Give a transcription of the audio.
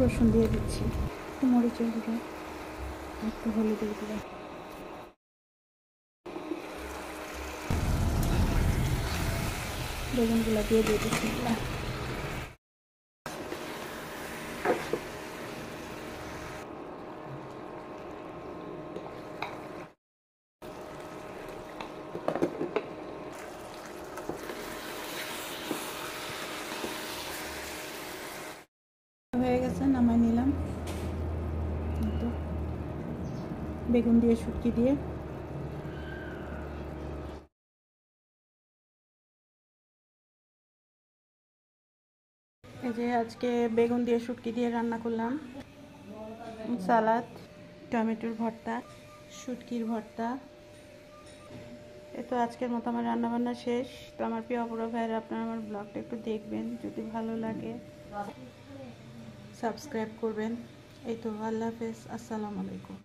রসুন দিয়ে দিচ্ছি, একটু মরিচের গুঁড়ো, একটু হলুদের গুঁড়ো, বেগুনগুলো দিয়ে দিয়েছি। হয়ে গেছে, নামাই নিলাম। বেগুন দিয়ে শুটকি দিয়ে এই যে আজকে বেগুন দিয়ে শুটকি দিয়ে রান্না করলাম। সালাদ, টমেটোর ভর্তা, শুটকির ভর্তা। তো আজকের মতো আমার রান্নাবান্না শেষ। তো আমার প্রিয় অপরা ভাইয়েরা, আপনারা আমার ব্লগটা একটু দেখবেন, যদি ভালো লাগে সাবস্ক্রাইব করবেন। এই তো, আল্লাহ হাফেজ, আসসালামু আলাইকুম।